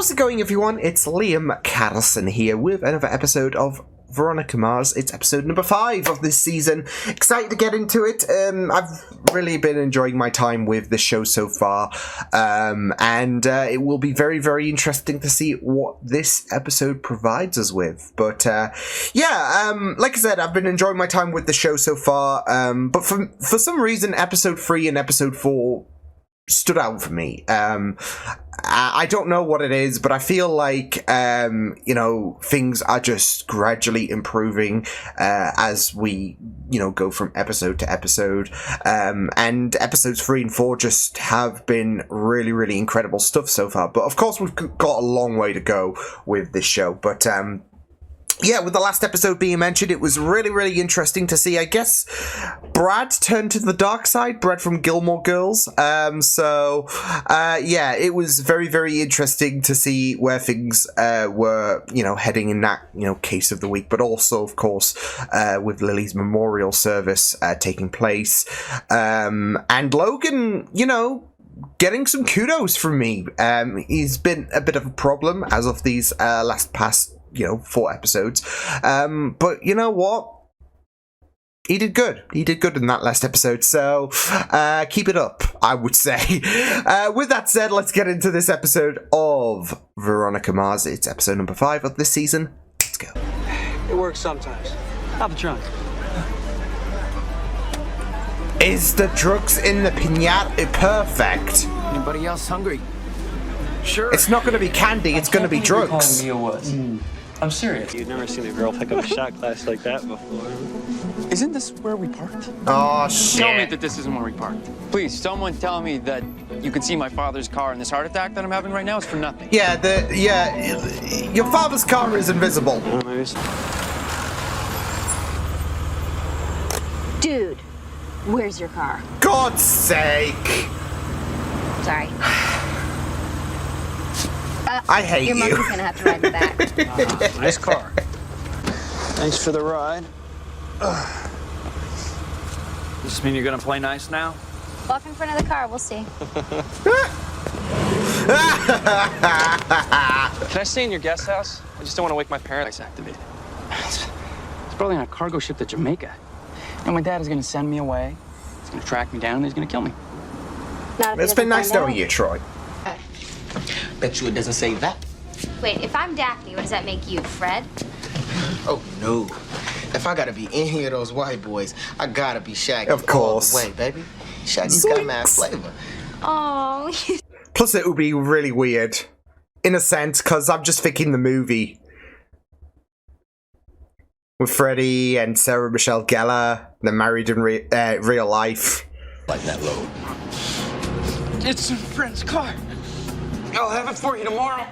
How's it going, everyone? It's Liam Catterson here with another episode of Veronica Mars. It's episode number 5 of this season. Excited to get into it. I've really been enjoying my time with the show so far, and it will be very, very interesting to see what this episode provides us with. But like I said, I've been enjoying my time with the show so far, but for some reason, episode 3 and episode 4 stood out for me. I don't know what it is, but I feel like, things are just gradually improving as we, go from episode to episode. And episodes 3 and 4 just have been really, really incredible stuff so far. But of course, we've got a long way to go with this show. But, with the last episode being mentioned, it was really, really interesting to see, I guess, Brad turn to the dark side, Brad from Gilmore Girls. It was very, very interesting to see where things were, heading in that, case of the week, but also, of course, with Lily's memorial service taking place. And Logan, getting some kudos from me. He's been a bit of a problem as of these past 4 episodes. But you know what? He did good. He did good in that last episode. So keep it up, I would say. With that said, let's get into this episode of Veronica Mars. It's episode number 5 of this season. Let's go. It works sometimes. Out the trunk. Is the drugs in the piñata perfect? Anybody else hungry? Sure. It's not going to be candy, it's going to be drugs. Me a wuss. I'm serious. You've never seen a girl pick up a shot glass like that before. Isn't this where we parked? Oh, shit. Tell me that this isn't where we parked. Please, someone tell me that you can see my father's car and this heart attack that I'm having right now is for nothing. Your father's car is invisible. Dude, where's your car? God's sake. Sorry. I hate your you. Your monkey's gonna have to ride in the back. Nice car. Thanks for the ride. Does this mean you're gonna play nice now? Walk in front of the car, we'll see. Can I stay in your guest house? I just don't want to wake my parents activated. It's probably on a cargo ship to Jamaica. And my dad is gonna send me away. He's gonna track me down and he's gonna kill me. It's been nice knowing you, Troy. Bet you it doesn't say that. Wait, if I'm Daphne, what does that make you, Fred? Oh, no. If I gotta be any of those white boys, I gotta be Shaggy. Of course. All the way, baby. Shaggy's got mad flavor. Oh. Plus, it would be really weird, in a sense, because I'm just thinking the movie with Freddie and Sarah Michelle Gellar. They're married in real life. Like that load. It's a friend's car. I'll have it for you tomorrow.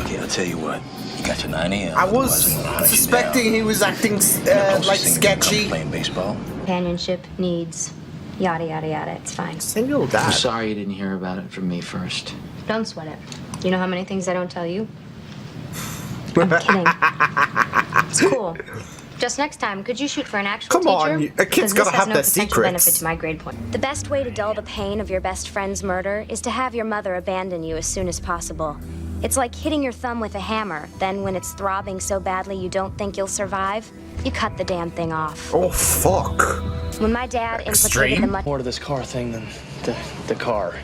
Okay, I'll tell you what. You got your 9 a.m. I was suspecting he was acting sketchy. Playing baseball. Companionship, needs, yada, yada, yada. It's fine. Single dad. I'm sorry you didn't hear about it from me first. Don't sweat it. You know how many things I don't tell you? I'm kidding. It's cool. Just next time, could you shoot for an actual teacher? Come on, a kid's gotta have their secrets. Benefit to my grade point. The best way to dull the pain of your best friend's murder is to have your mother abandon you as soon as possible. It's like hitting your thumb with a hammer. Then when it's throbbing so badly you don't think you'll survive, you cut the damn thing off. Oh, fuck. When my dad implicated the More to this car thing than the car.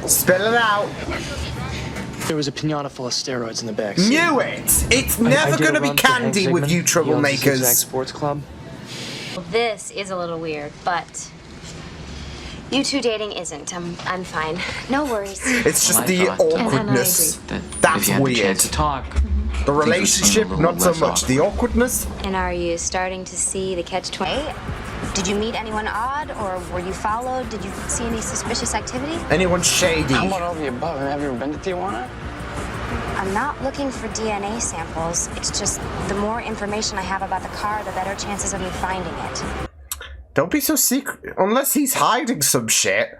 Spill it out. There was a piñata full of steroids in the back. Knew it! It's never gonna be candy with you troublemakers. Sports Club. This is a little weird, but you two dating isn't. I'm fine. No worries. It's just the awkwardness. That's weird. To talk. The relationship, not so much. The awkwardness. And are you starting to see the catch-20? Did you meet anyone odd, or were you followed? Did you see any suspicious activity? Anyone shady? How about all the above? Have you ever been to Tijuana? I'm not looking for DNA samples. It's just the more information I have about the car, the better chances of me finding it. Don't be so secret. Unless he's hiding some shit.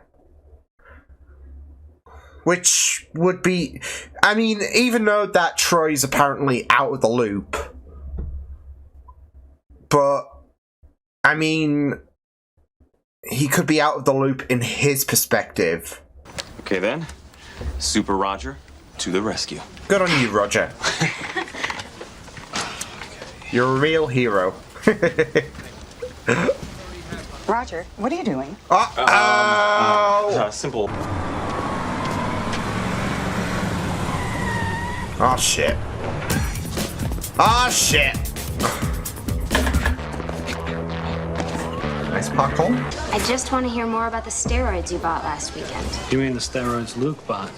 Which would be... I mean, even though that Troy's apparently out of the loop. But... I mean... He could be out of the loop in his perspective. Okay then. Super Roger, to the rescue. Good on you, Roger. You're a real hero. Roger, what are you doing? Simple. Oh shit. Oh shit. Nice parkour. I just want to hear more about the steroids you bought last weekend. You mean the steroids Luke bought?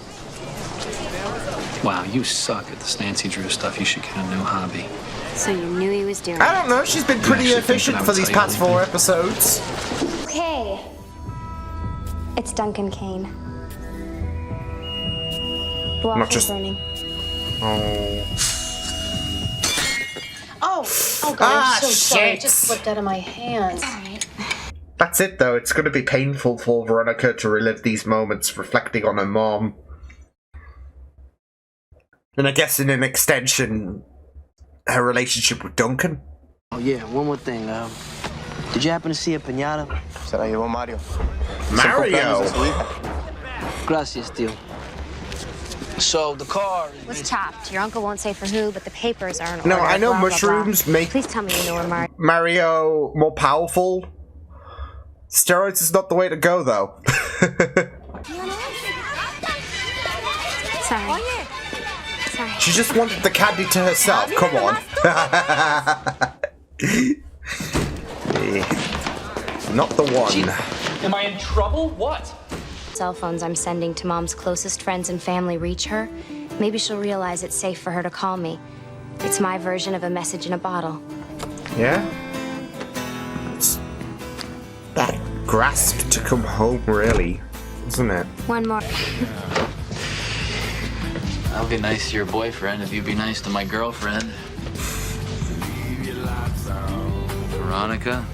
Wow, you suck at this Nancy Drew stuff. You should get a new hobby. So you knew he was doing I don't know, she's been pretty actually efficient thinking I for would these tell you past 4 episodes. Okay. It's Duncan Kane. Not just- burning. Oh. Oh God, I'm so sorry. It shit. just slipped out of my hands. That's it though, it's going to be painful for Veronica to relive these moments reflecting on her mom. And I guess in an extension, her relationship with Duncan. Oh yeah, one more thing. Did you happen to see a piñata? Se la llevó Mario. Mario! Gracias, tío. So the car Was chopped. Your uncle won't say for who, but the papers are in No, order. I know blah, blah, mushrooms blah. make Please tell me you know where Mario. Mario more powerful. Steroids is not the way to go though. Sorry. Sorry. She just wanted the candy to herself, come on. Not the one. Am I in trouble? What? Cell phones I'm sending to Mom's closest friends and family reach her. Maybe she'll realize it's safe for her to call me. It's my version of a message in a bottle. Yeah? It's that grasp to come home, really, isn't it? One more. I'll be nice to your boyfriend if you be nice to my girlfriend. Veronica?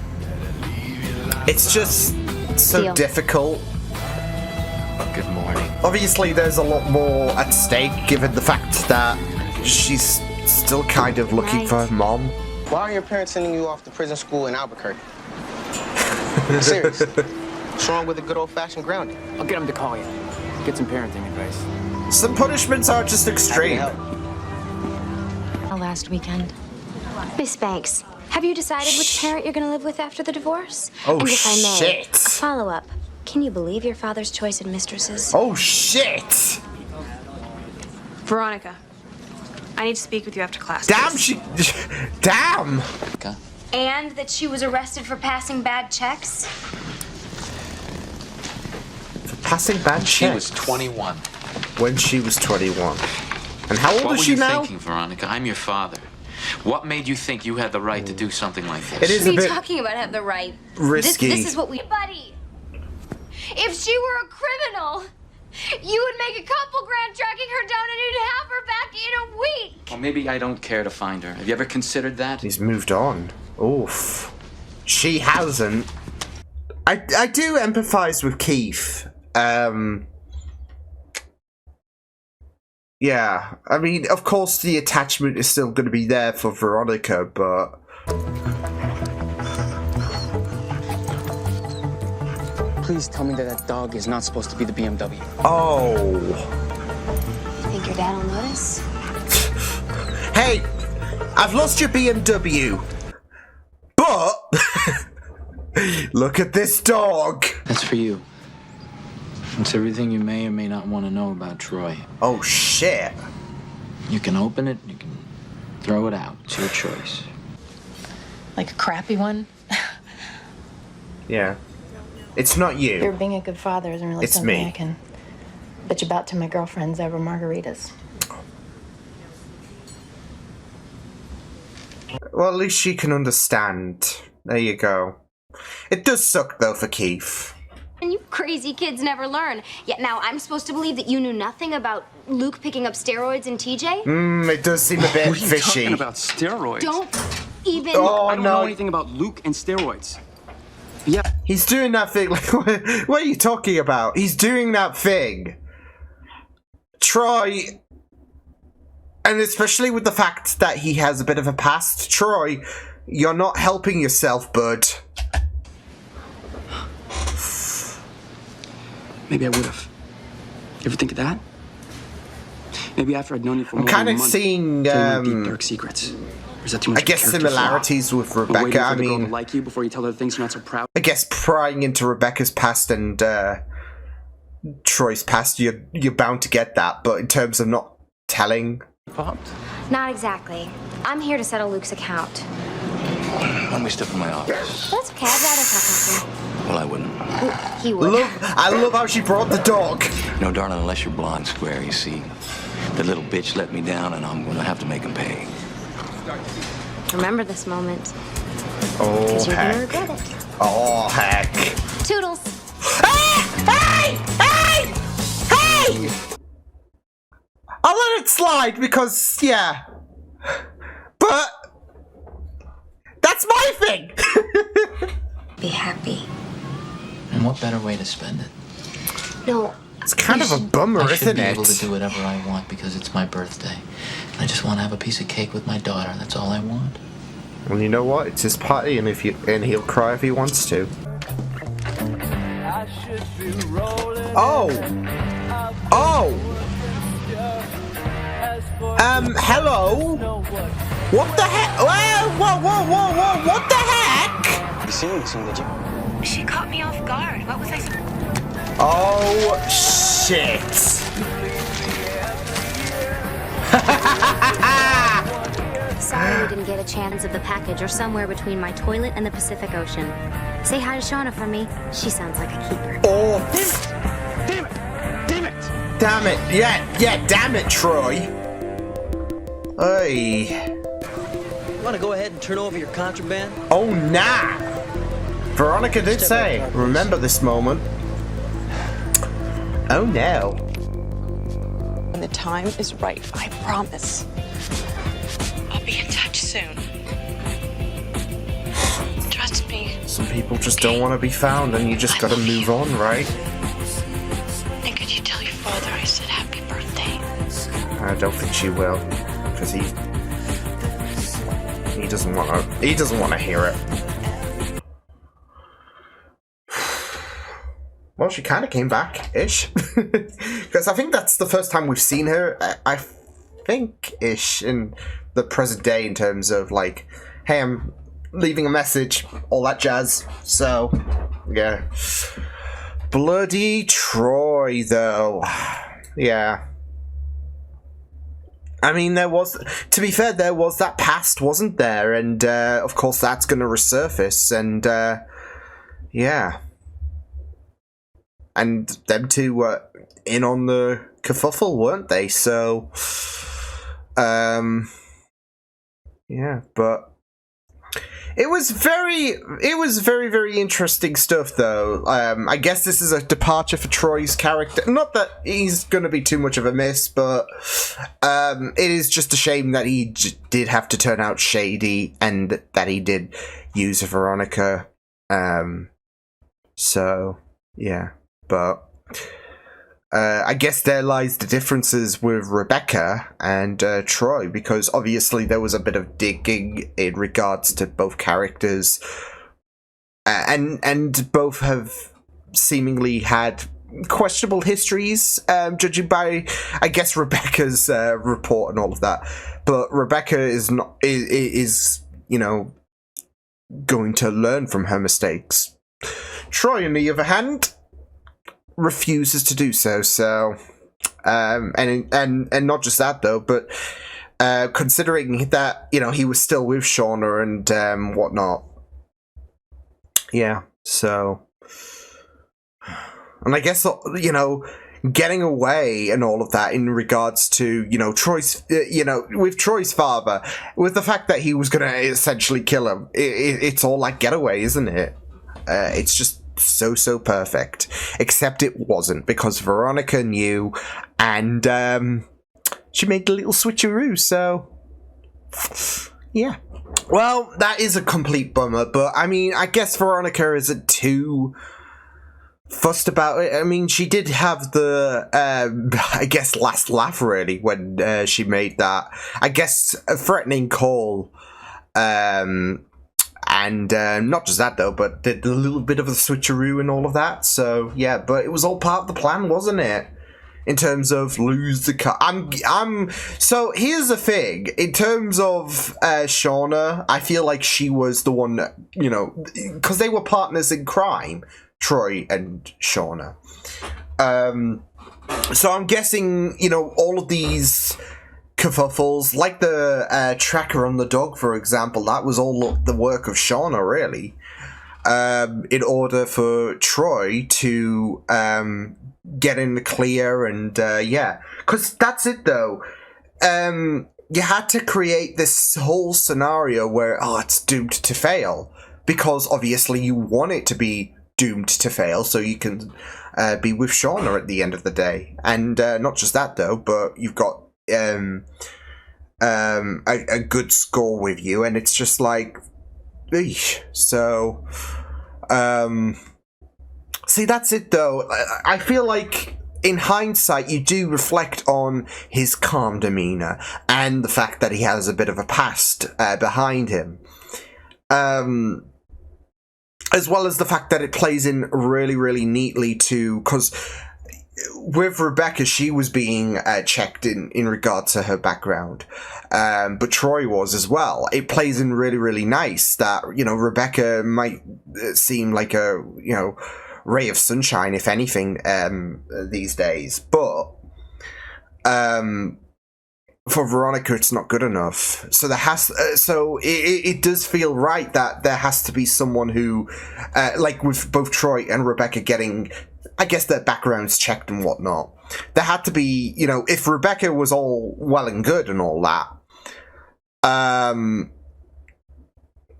It's just so Deal. difficult. Good morning. Obviously, there's a lot more at stake given the fact that she's still kind of looking for her mom. Why are your parents sending you off to prison school in Albuquerque? Serious. What's wrong with a good old-fashioned grounding? I'll get him to call you. Get some parenting advice. Some punishments are just extreme. Last weekend. Miss Banks, have you decided which parent you're going to live with after the divorce? Oh, and if I may, shit. a follow-up. Can you believe your father's choice in mistresses? Oh, shit! Veronica, I need to speak with you after class. Damn, please. Damn! Okay. And that she was arrested for passing bad checks? For passing bad She checks. was 21. When she was 21. And how old What is were she you now? thinking, Veronica? I'm your father. What made you think you had the right to do something like this? It is What are a you bit talking about? Have the right. risky. This is what we. Buddy, if she were a criminal, you would make a couple grand tracking her down and you'd have her back in a week. Well, maybe I don't care to find her. Have you ever considered that? He's moved on. Oof. She hasn't. I do empathize with Keith. Yeah, I mean, of course the attachment is still going to be there for Veronica, but... Please tell me that that dog is not supposed to be the BMW. Oh. You think your dad will notice? Hey, I've lost your BMW, but... Look at this dog. That's for you. It's everything you may or may not want to know about Troy. Oh, shit. You can open it, you can throw it out. It's your choice. Like a crappy one? Yeah. It's not you. You're being a good father isn't really It's something me. I can bitch about to my girlfriends over margaritas. Well, at least she can understand. There you go. It does suck, though, for Keith. And you crazy kids never learn. Yet now I'm supposed to believe that you knew nothing about Luke picking up steroids in TJ? It does seem a bit What are you fishy. talking about steroids? Don't even. Oh, I don't no. know anything about Luke and steroids. Yeah. He's doing that thing. Like, what are you talking about? He's doing that thing. Troy, and especially with the fact that he has a bit of a past, Troy, you're not helping yourself, bud. Maybe I would have. You ever think of that? Maybe after I'd known you for I'm more than kind a of month, seeing, telling you deep, dark secrets. Or is that too much I guess of a character similarities flaw? with Or waiting Rebecca. for I the girl mean, to like you before you tell her things you're not so proud. I guess prying into Rebecca's past and Troy's past, you're bound to get that. But in terms of not telling, Popped? Not exactly. I'm here to settle Luke's account. Let me step in my office. That's okay. I'd rather talk with Well, I wouldn't. him. He would. I love how she brought the dog. No, darling, unless you're blonde square, you see. The little bitch let me down, and I'm gonna have to make him pay. Remember this moment. Oh, Because you're gonna heck. regret it. Oh, heck. Toodles. Hey! Hey! Hey! I'll let it slide because, yeah. But that's my thing. Be happy. And what better way to spend it? No, It's kind of a bummer, I should isn't be it? able to do whatever I want because it's my birthday. And I just want to have a piece of cake with my daughter. That's all I want. Well, you know what? It's his party, and he'll cry if he wants to. Oh. Oh. Hello? What the heck? Whoa, what the heck? You seen me soon, did you? She caught me off guard. What was I supposed Oh, shit. Sorry we didn't get a chance of the package or somewhere between my toilet and the Pacific Ocean. Say hi to Shauna for me. She sounds like a keeper. Oh, Damn it! Damn it! damn it. Yeah, damn it, Troy. Hey. Want to go ahead and turn over your contraband? Oh, nah. Veronica did say, remember this moment. Oh, no. When the time is right, I promise. I'll be in touch soon. Trust me. Some people just don't want to be found, and you just gotta move on, right? And could you tell your father I said happy birthday? I don't think she will, because he doesn't want to. He doesn't want to hear it. Well, she kind of came back-ish, because I think that's the first time we've seen her. I think-ish in the present day in terms of like, hey, I'm leaving a message, all that jazz. So, yeah. Bloody Troy, though. Yeah. I mean, to be fair, there was that past, wasn't there? And, of course, that's going to resurface, and, yeah. And them two were in on the kerfuffle, weren't they? So, yeah, but it was very, very interesting stuff, though. I guess this is a departure for Troy's character. Not that he's going to be too much of a miss, but it is just a shame that he did have to turn out shady and that he did use Veronica. So, yeah. But I guess there lies the differences with Rebecca and Troy, because obviously there was a bit of digging in regards to both characters, and both have seemingly had questionable histories, judging by, I guess, Rebecca's report and all of that. But Rebecca is going to learn from her mistakes. Troy, on the other hand, refuses to do so. So, and not just that though, but considering that he was still with Shauna and whatnot, yeah. So, and I guess getting away and all of that in regards to Troy's, with Troy's father, with the fact that he was going to essentially kill him, it's all like getaway, isn't it? It's just so perfect, except it wasn't, because Veronica knew, and she made the little switcheroo. So yeah, well, that is a complete bummer, but I mean, I guess Veronica isn't too fussed about it. I mean, she did have the I guess last laugh really when she made that, I guess, a threatening call, and not just that though, but the little bit of a switcheroo and all of that. So yeah, but it was all part of the plan, wasn't it? in terms of lose the car. So here's the thing. In terms of Shauna, I feel like she was the one that, you know, because they were partners in crime, Troy and Shauna. So I'm guessing, you know, all of these kerfuffles, like the tracker on the dog, for example, that was all the work of Shauna, really. In order for Troy to get in the clear, and yeah, because that's it though. You had to create this whole scenario where it's doomed to fail, because obviously you want it to be doomed to fail so you can be with Shauna at the end of the day. And not just that though, but you've got a good score with you, and it's just like, eesh. So see, that's it though. I feel like in hindsight you do reflect on his calm demeanor and the fact that he has a bit of a past behind him, as well as the fact that it plays in really, really neatly too, because with Rebecca, she was being checked in regard to her background, but Troy was as well. It plays in really, really nice that, you know, Rebecca might seem like a, you know, ray of sunshine, if anything, these days, but for Veronica, it's not good enough. So it does feel right that there has to be someone who, like with both Troy and Rebecca getting, I guess, their backgrounds checked and whatnot. There had to be, you know, if Rebecca was all well and good and all that,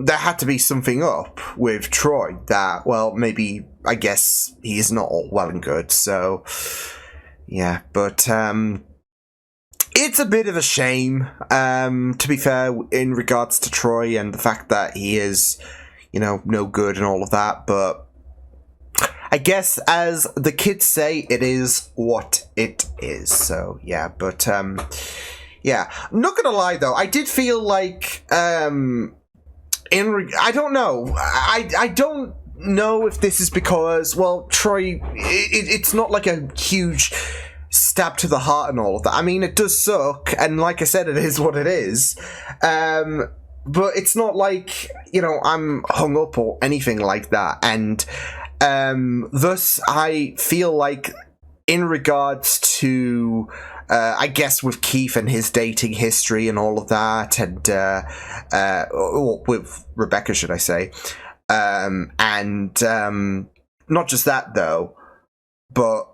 there had to be something up with Troy that, well, maybe, I guess, he is not all well and good. So, yeah, but it's a bit of a shame, to be fair, in regards to Troy and the fact that he is, you know, no good and all of that, but I guess, as the kids say, it is what it is. So, yeah, but, yeah. I'm not gonna lie, though, I did feel like, I don't know. I don't know if this is because, well, Troy, it's not like a huge stab to the heart and all of that. I mean, it does suck, and like I said, it is what it is. But it's not like, you know, I'm hung up or anything like that, and thus I feel like in regards to I guess with Keith and his dating history and all of that, and with Rebecca, should I say, and not just that though, but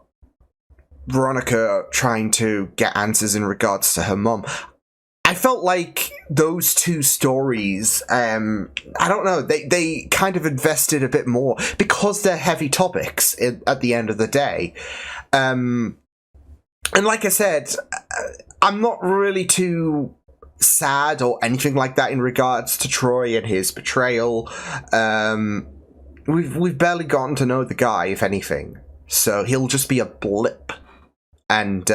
Veronica trying to get answers in regards to her mum. I felt like those two stories, I don't know, they kind of invested a bit more because they're heavy topics at the end of the day. And like I said, I'm not really too sad or anything like that in regards to Troy and his betrayal. We've barely gotten to know the guy, if anything, so he'll just be a blip. And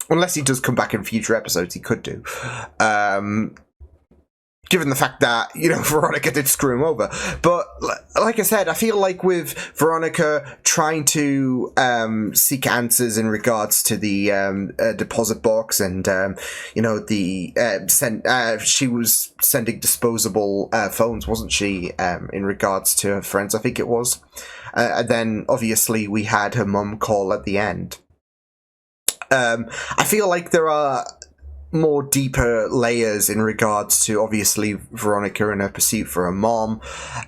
unless he does come back in future episodes, he could do. Given the fact that, you know, Veronica did screw him over. But like I said, I feel like with Veronica trying to seek answers in regards to the deposit box, and you know, the she was sending disposable phones, wasn't she? In regards to her friends, I think it was. And then obviously we had her mum call at the end. I feel like there are more deeper layers in regards to obviously Veronica and her pursuit for her mom,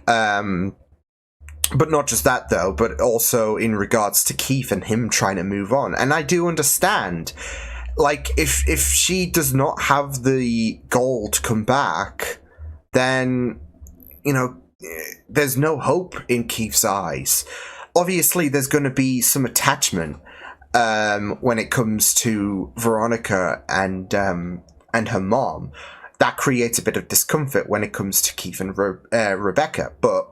but not just that though, but also in regards to Keith and him trying to move on. And I do understand, like, if she does not have the goal to come back, then, you know, there's no hope in Keith's eyes. Obviously there's going to be some attachment when it comes to Veronica and her mom. That creates a bit of discomfort when it comes to Keith and Rebecca. But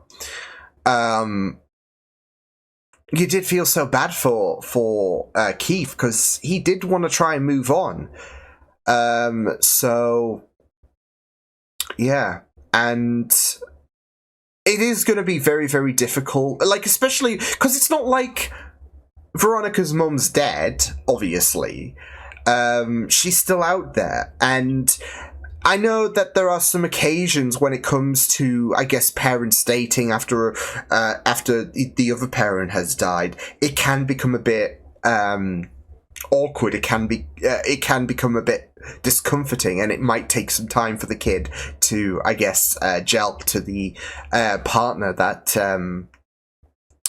you did feel so bad for Keith, because he did want to try and move on. So yeah, and it is going to be very, very difficult. Like, especially because it's not like Veronica's mum's dead, obviously, she's still out there. And I know that there are some occasions when it comes to, I guess, parents dating after the other parent has died, it can become a bit awkward. It can become a bit discomforting, and it might take some time for the kid to, I guess, gel to the partner that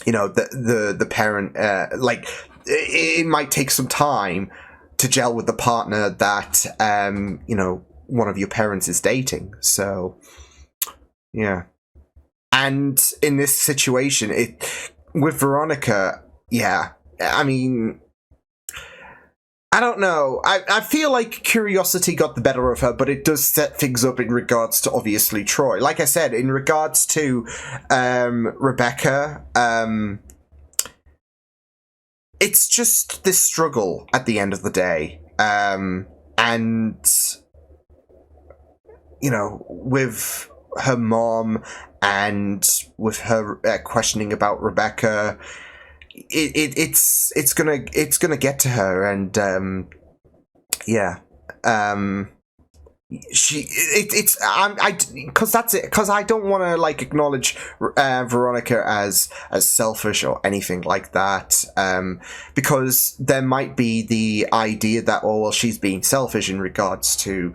the parent like. It might take some time to gel with the partner that one of your parents is dating. So yeah, and in this situation, with Veronica, yeah, I mean, I don't know. I feel like curiosity got the better of her, but it does set things up in regards to, obviously, Troy. Like I said, in regards to Rebecca, it's just this struggle at the end of the day. And, with her mom and with her questioning about Rebecca, it's gonna get to her, and because I don't want to acknowledge Veronica as selfish or anything like that, because there might be the idea that she's being selfish in regards to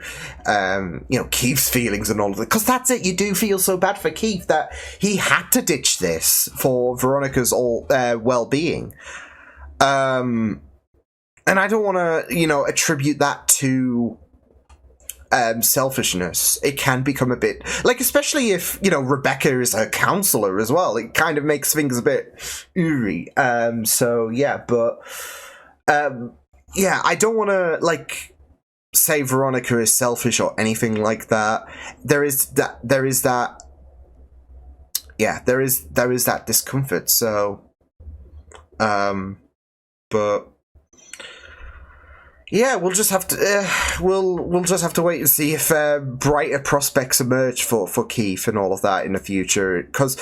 Keith's feelings and all of that, because that's it. You do feel so bad for Keith that he had to ditch this for Veronica's well-being, and I don't want to attribute that to selfishness. It can become a bit especially if Rebecca is her counselor as well. It kind of makes things a bit eerie. So yeah, but I don't want to say Veronica is selfish or anything like that. There is that discomfort. So but yeah, we'll just have to we'll just have to wait and see if brighter prospects emerge for Keith and all of that in the future. Because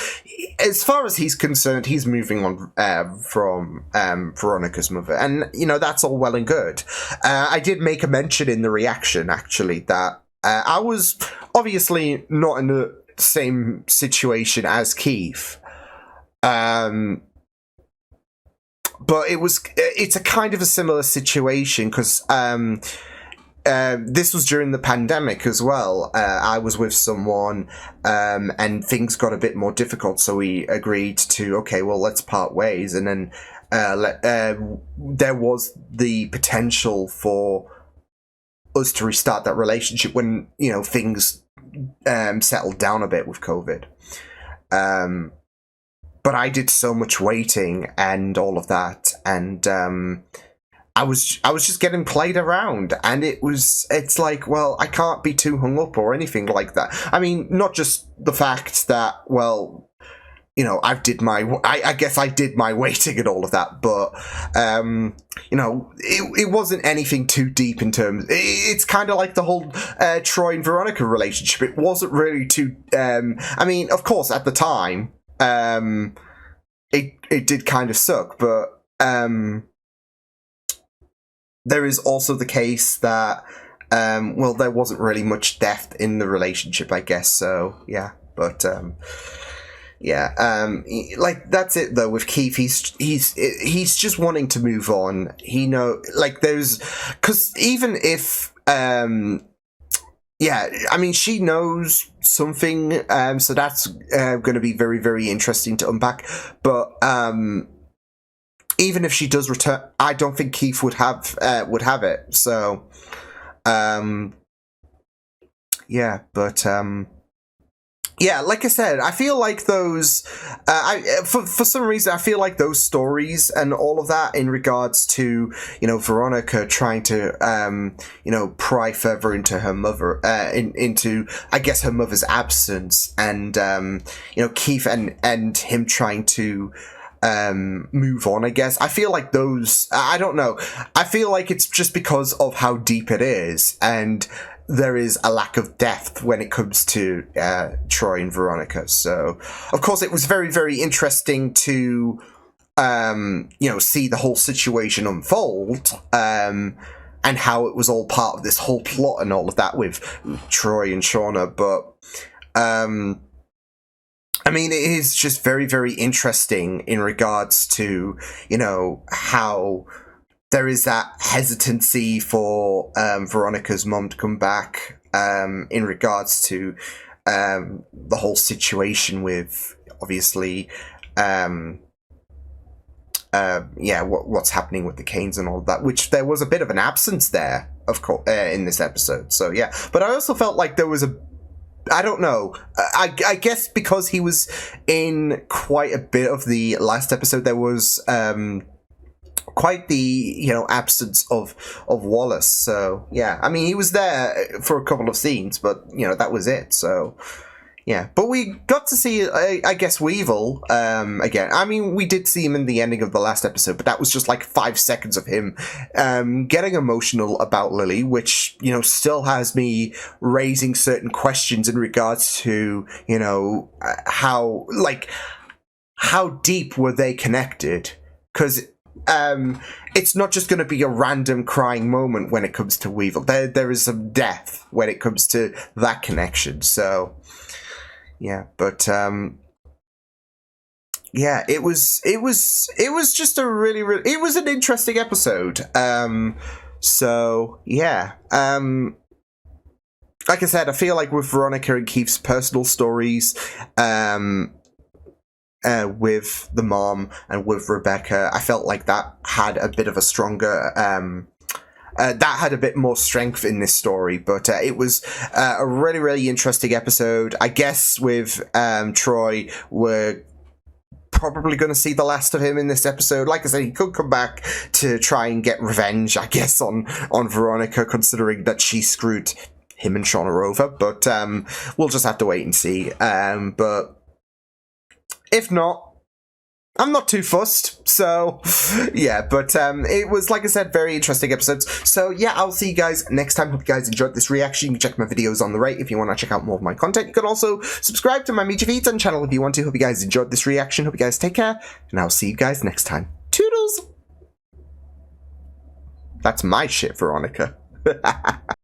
as far as he's concerned, he's moving on from Veronica's mother, and that's all well and good. I did make a mention in the reaction actually that I was obviously not in the same situation as Keith. But it's a kind of a similar situation because this was during the pandemic as well. I was with someone and things got a bit more difficult, so we agreed to, okay, well, let's part ways. And then there was the potential for us to restart that relationship when, things settled down a bit with COVID. But I did so much waiting and all of that, and I was just getting played around, and it's like, well, I can't be too hung up or anything like that. I mean, not just the fact that, well, I guess I did my waiting and all of that, but it wasn't anything too deep in terms. It's kind of like the whole Troy and Veronica relationship. It wasn't really too. I mean, of course, at the time. It did kind of suck, but there is also the case that there wasn't really much depth in the relationship, I guess. So yeah, but that's it though with Keith. He's just wanting to move on. Because even if I mean, she knows something, so that's going to be very, very interesting to unpack. But even if she does return, I don't think Keith would have it. So, like I said, I feel like those. For some reason, I feel like those stories and all of that in regards to Veronica trying to pry further into her mother, into I guess her mother's absence, and Keith and him trying to move on. I guess I feel like those. I don't know. I feel like it's just because of how deep it is, and there is a lack of depth when it comes to Troy and Veronica. So, of course, it was very, very interesting to you know, see the whole situation unfold, and how it was all part of this whole plot and all of that with Troy and Shauna. But, I mean, it is just very, very interesting in regards to, you know, how there is that hesitancy for Veronica's mom to come back, in regards to the whole situation with, obviously, what's happening with the Canes and all of that, which there was a bit of an absence there, of course, in this episode. So, yeah. But I also felt like there was I don't know. I guess because he was in quite a bit of the last episode, there was quite the, you know, absence of Wallace. So yeah, I mean, he was there for a couple of scenes, but you know, that was it. So yeah, but we got to see, I guess, Weevil again. I mean, we did see him in the ending of the last episode, but that was just like 5 seconds of him getting emotional about Lily, which, you know, still has me raising certain questions in regards to, you know, how deep were they connected? Because it's not just going to be a random crying moment when it comes to Weevil. There is some depth when it comes to that connection. So yeah, but yeah, it was just a really, it was an interesting episode. So yeah, like I said, I feel like with Veronica and Keith's personal stories, with the mom and with Rebecca, I felt like that had a bit of a stronger, that had a bit more strength in this story, but it was a really, really interesting episode. I guess with Troy, we're probably going to see the last of him in this episode. Like I said, he could come back to try and get revenge, I guess, on Veronica, considering that she screwed him and Shauna over, but we'll just have to wait and see. But if not, I'm not too fussed, so yeah, but it was, like I said, very interesting episodes. So yeah, I'll see you guys next time. Hope you guys enjoyed this reaction. You can check my videos on the right if you want to check out more of my content. You can also subscribe to my media feeds and channel if you want to. Hope you guys enjoyed this reaction. Hope you guys take care, and I'll see you guys next time. Toodles! That's my shit, Veronica.